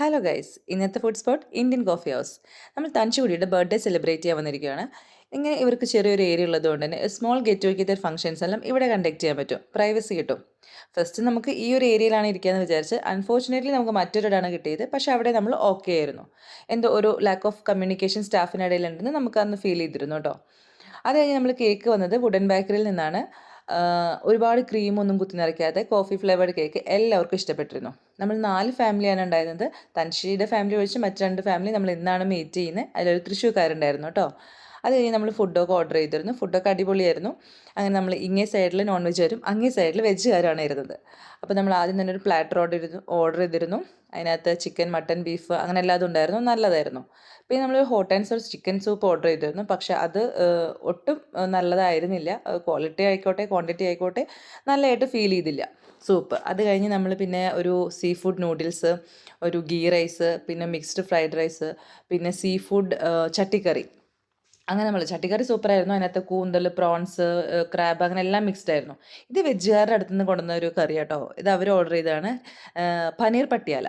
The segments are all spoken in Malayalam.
ഹലോ ഗൈസ്, ഇന്നത്തെ food spot Indian coffee house. നമ്മൾ തനിച്ചുകൂടിയുടെ ബർത്ത്ഡേ സെലിബ്രേറ്റ് ചെയ്യാൻ വന്നിരിക്കുകയാണ്. ഇങ്ങനെ ഇവർക്ക് ചെറിയൊരു ഏരിയ ഉള്ളതുകൊണ്ട് തന്നെ സ്മോൾ ഗെറ്റ് ടുഗെദർ ഫംഗ്ഷൻസ് എല്ലാം ഇവിടെ കണ്ടക്ട് ചെയ്യാൻ പറ്റും, പ്രൈവസി കിട്ടും. ഫസ്റ്റ് നമുക്ക് ഈ ഒരു ഏരിയയിലാണ് ഇരിക്കുകയെന്ന് വിചാരിച്ച് അൺഫോർച്ചുനേറ്റ്ലി നമുക്ക് മറ്റൊരിടാണ് കിട്ടിയത്. പക്ഷേ അവിടെ നമ്മൾ ഓക്കെ ആയിരുന്നു. എന്തോ ഒരു ലാക്ക് ഓഫ് കമ്മ്യൂണിക്കേഷൻ സ്റ്റാഫിനിടയിലുണ്ടെന്ന് നമുക്ക് അന്ന് ഫീൽ ചെയ്തിരുന്നു കേട്ടോ. അത് കഴിഞ്ഞ് നമ്മൾ കേക്ക് വന്നത് വുഡൻ ബേക്കറിയിൽ നിന്നാണ്. ഒരുപാട് ക്രീമൊന്നും കുത്തി നിറയ്ക്കാതെ കോഫി ഫ്ലേവേർഡ് കേക്ക് എല്ലാവർക്കും ഇഷ്ടപ്പെട്ടിരുന്നു. നമ്മൾ 4 ഫാമിലിയാണ് ഉണ്ടായിരുന്നത്. തൻഷിയുടെ ഫാമിലി ഒഴിച്ച് മറ്റ് 2 ഫാമിലി നമ്മൾ ഇന്നാണ് മീറ്റ് ചെയ്യുന്നത്. അതിലൊരു തൃശ്ശൂർക്കാരുണ്ടായിരുന്നു കേട്ടോ. അത് കഴിഞ്ഞ് നമ്മൾ ഫുഡൊക്കെ ഓർഡർ ചെയ്തിരുന്നു. ഫുഡൊക്കെ അടിപൊളിയായിരുന്നു. അങ്ങനെ നമ്മൾ ഇങ്ങേ സൈഡിൽ നോൺ വെജുകാരും അങ്ങേ സൈഡിൽ വെജുകാരുമാണ് ഇരുന്നത്. അപ്പോൾ നമ്മൾ ആദ്യം തന്നെ ഒരു പ്ലാറ്റർ ഓർഡർ ചെയ്തിരുന്നു. അതിനകത്ത് ചിക്കൻ, മട്ടൻ, ബീഫ് അങ്ങനെ എല്ലാതും ഉണ്ടായിരുന്നു. നല്ലതായിരുന്നു. പിന്നെ നമ്മൾ hot and sours chicken soup order ചെയ്തിരുന്നു. പക്ഷേ അത് ഒട്ടും നല്ലതായിരുന്നില്ല. ക്വാളിറ്റി ആയിക്കോട്ടെ ക്വാണ്ടിറ്റി ആയിക്കോട്ടെ നല്ലതായിട്ട് ഫീൽ ചെയ്തില്ല സൂപ്പ്. അത് കഴിഞ്ഞ് നമ്മൾ പിന്നെ ഒരു സീ ഫുഡ് നൂഡിൽസ്, ഒരു ഗീ റൈസ്, പിന്നെ മിക്സ്ഡ് ഫ്രൈഡ് റൈസ്, പിന്നെ സീ ഫുഡ് ചട്ടിക്കറി. അങ്ങനെ നമ്മൾ ചട്ടിക്കറി സൂപ്പറായിരുന്നു. അതിനകത്ത് കൂന്തൽ, പ്രോൺസ്, ക്രാബ് അങ്ങനെ എല്ലാം മിക്സ്ഡ് ആയിരുന്നു. ഇത് വെജുകാരുടെ അടുത്ത് നിന്ന് കൊണ്ടുവന്ന ഒരു കറി കേട്ടോ. ഇത് അവർ ഓർഡർ ചെയ്തതാണ്. പനീർ പട്ടിയാല.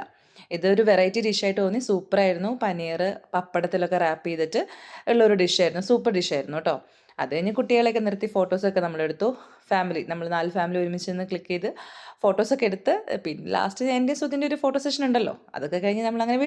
ഇതൊരു വെറൈറ്റി ഡിഷായിട്ട് തോന്നി. സൂപ്പറായിരുന്നു. പനീർ പപ്പടത്തിലൊക്കെ റാപ്പ് ചെയ്തിട്ട് ഉള്ളൊരു ഡിഷായിരുന്നു. സൂപ്പർ ഡിഷായിരുന്നു കേട്ടോ. അത് കഴിഞ്ഞ് കുട്ടികളെയൊക്കെ നിർത്തി ഫോട്ടോസൊക്കെ നമ്മളെടുത്തു. നമ്മൾ 4 ഫാമിലി ഒരുമിച്ച് നിന്ന് ക്ലിക്ക് ചെയ്ത് ഫോട്ടോസൊക്കെ എടുത്ത് പിന്നെ ലാസ്റ്റ് എൻ്റെ സുധിൻ്റെ ഒരു ഫോട്ടോ സെഷൻ ഉണ്ടല്ലോ. അതൊക്കെ കഴിഞ്ഞ് നമ്മളങ്ങനെ